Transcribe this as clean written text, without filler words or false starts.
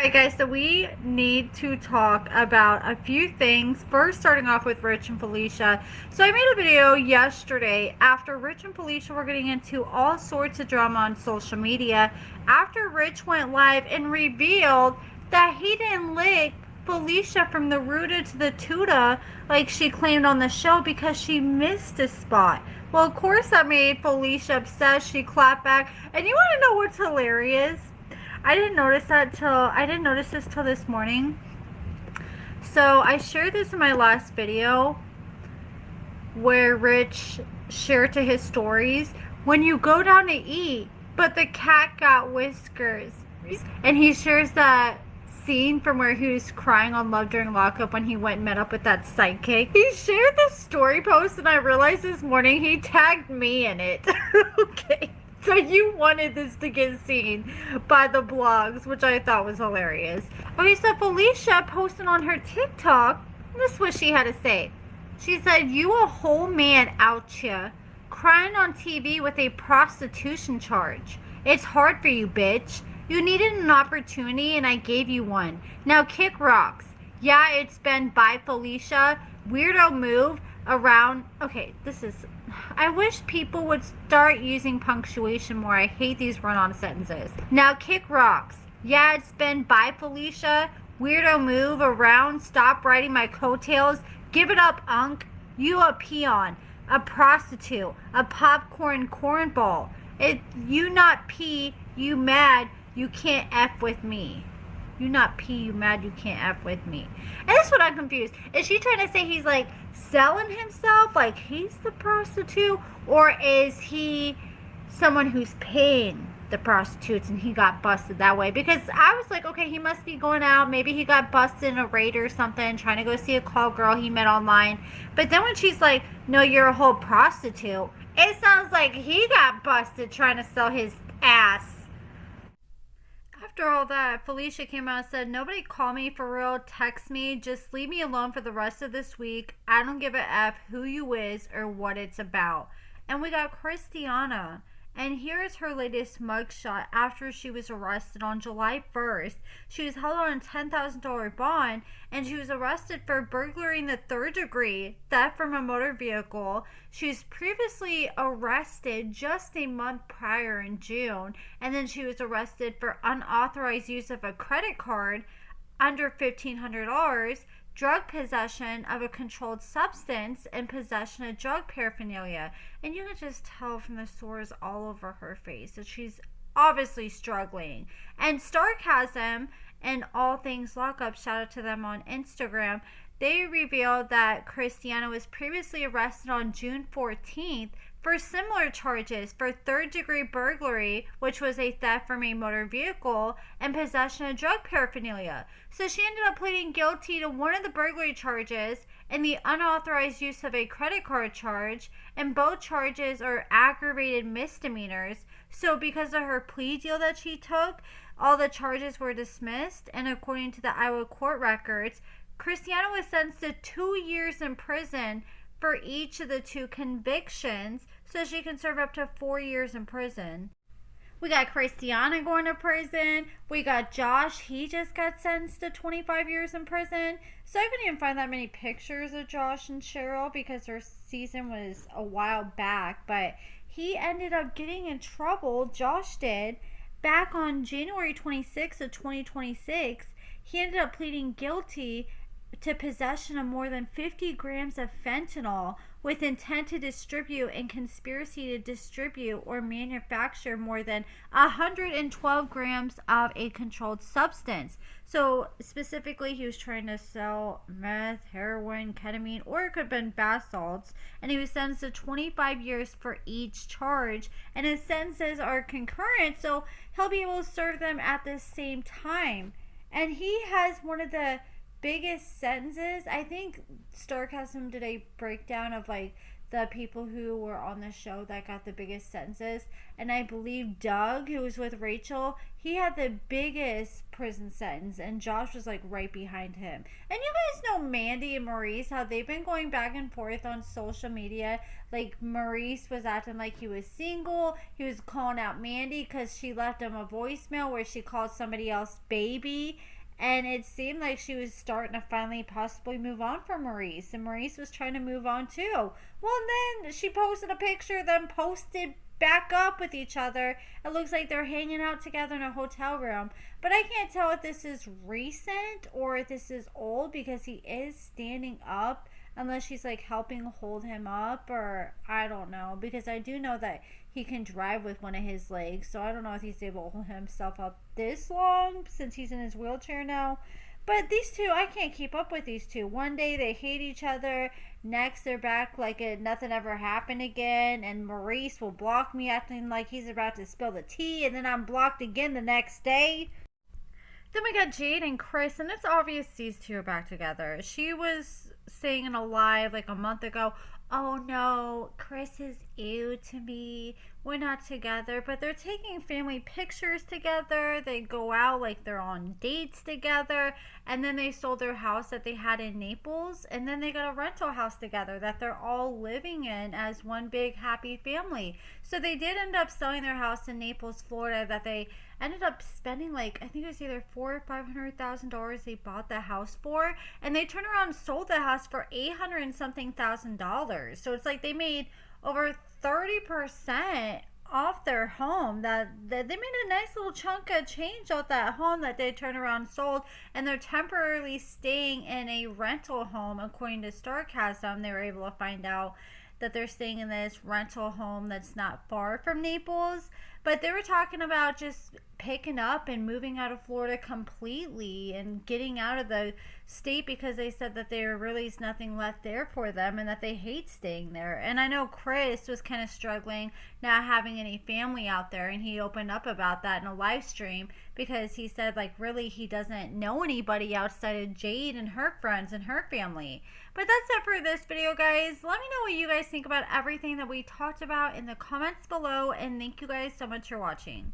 Alright guys, so we need to talk about a few things. First, starting off with Rich and Felicia. So I made a video yesterday after Rich and Felicia were getting into all sorts of drama on social media, after Rich went live and revealed that he didn't lick Felicia from the Ruta to the Tuta like she claimed on the show because she missed a spot. Well, of course that made Felicia upset. She clapped back. And you want to know what's hilarious? I didn't notice this till this morning. So I shared this in my last video where Rich shared to his stories. When you go down to eat, but the cat got whiskers. And he shares that scene from where he was crying on Love During Lockup when he went and met up with that sidekick. He shared this story post and I realized this morning he tagged me in it. Okay. So you wanted this to get seen by the blogs, which I thought was hilarious. Okay, so Felicia posted on her TikTok, this is what she had to say. She said, "You a whole man out here, crying on TV with a prostitution charge. It's hard for you, bitch. You needed an opportunity and I gave you one. Now kick rocks. Yeah, it's been by Felicia. Weirdo move around." Okay, I wish people would start using punctuation more. I hate these run-on sentences. "Now kick rocks. Yeah, it's been by Felicia. Weirdo move around. Stop riding my coattails. Give it up, unk. You a peon, a prostitute, a popcorn cornball. You not pee, you mad, you can't F with me. You not pee, you mad, you can't F with me." And that's what I'm confused. Is she trying to say he's like selling himself, like he's the prostitute? Or is he someone who's paying the prostitutes and he got busted that way? Because I was like, okay, he must be going out. Maybe he got busted in a raid or something, trying to go see a call girl he met online. But then when she's like, "No, you're a whole prostitute," it sounds like he got busted trying to sell his ass. After all that, Felicia came out and said, "Nobody call me for real, text me, just leave me alone for the rest of this week. I don't give a F who you is or what it's about." And we got Kristianna. And here is her latest mugshot after she was arrested on July 1st. She was held on a $10,000 bond and she was arrested for burglary in the third degree, theft from a motor vehicle. She was previously arrested just a month prior in June, and then she was arrested for unauthorized use of a credit card under $1,500, drug possession of a controlled substance, and possession of drug paraphernalia. And you can just tell from the sores all over her face that she's obviously struggling. And Sarcasm and All Things Lockup, shout out to them on Instagram, they revealed that Kristianna was previously arrested on June 14th for similar charges for third-degree burglary, which was a theft from a motor vehicle, and possession of drug paraphernalia. So she ended up pleading guilty to one of the burglary charges and the unauthorized use of a credit card charge, and both charges are aggravated misdemeanors. So because of her plea deal that she took, all the charges were dismissed, and according to the Iowa court records, Kristianna was sentenced to 2 years in prison for each of the two convictions, so she can serve up to 4 years in prison. We got Kristianna going to prison. We got Josh. He just got sentenced to 25 years in prison. So I couldn't even find that many pictures of Josh and Cheryl because their season was a while back. But he ended up getting in trouble, Josh did, back on January 26th of 2026. He ended up pleading guilty to possession of more than 50 grams of fentanyl with intent to distribute and conspiracy to distribute or manufacture more than 112 grams of a controlled substance. So specifically, he was trying to sell meth, heroin, ketamine, or it could have been bath salts, and he was sentenced to 25 years for each charge, and his sentences are concurrent, so he'll be able to serve them at the same time. And he has one of the biggest sentences. I think Sarcasm did a breakdown of like the people who were on the show that got the biggest sentences, and I believe Doug, who was with Rachel, he had the biggest prison sentence, and Josh was like right behind him. And you guys know Mandy and Maurice, how they've been going back and forth on social media. Like Maurice was acting like he was single. He was calling out Mandy because she left him a voicemail where she called somebody else baby. And it seemed like she was starting to finally possibly move on from Maurice, and Maurice was trying to move on too. Well, and then she posted a picture, then posted back up with each other. It looks like they're hanging out together in a hotel room. But I can't tell if this is recent or if this is old, because he is standing up, unless she's like helping hold him up, or I don't know, because I do know that he can drive with one of his legs, so I don't know if he's able to hold himself up this long since he's in his wheelchair now. But these two, I can't keep up with these two. One day they hate each other, next they're back like nothing ever happened again, and Maurice will block me acting like he's about to spill the tea, and then I'm blocked again the next day. Then we got Jade and Chris, and it's obvious these two are back together. She was saying in a live like a month ago, oh no, Chris is ew to me. We're not together. But they're taking family pictures together. They go out like they're on dates together. And then they sold their house that they had in Naples. And then they got a rental house together that they're all living in as one big happy family. So they did end up selling their house in Naples, Florida, that they ended up spending like, I think it was either $400,000 or $500,000 they bought the house for, and they turned around and sold the house for $800 and something thousand. So it's like they made over 30% off their home. That they made a nice little chunk of change off that home that they turned around and sold, and they're temporarily staying in a rental home. According to Starcasm, they were able to find out that they're staying in this rental home that's not far from Naples. But they were talking about just picking up and moving out of Florida completely and getting out of the state, because they said that there really is nothing left there for them and that they hate staying there. And I know Chris was kind of struggling not having any family out there, and he opened up about that in a live stream, because he said like really he doesn't know anybody outside of Jade and her friends and her family. But that's it for this video, guys. Let me know what you guys think about everything that we talked about in the comments below, and thank you guys so much for watching.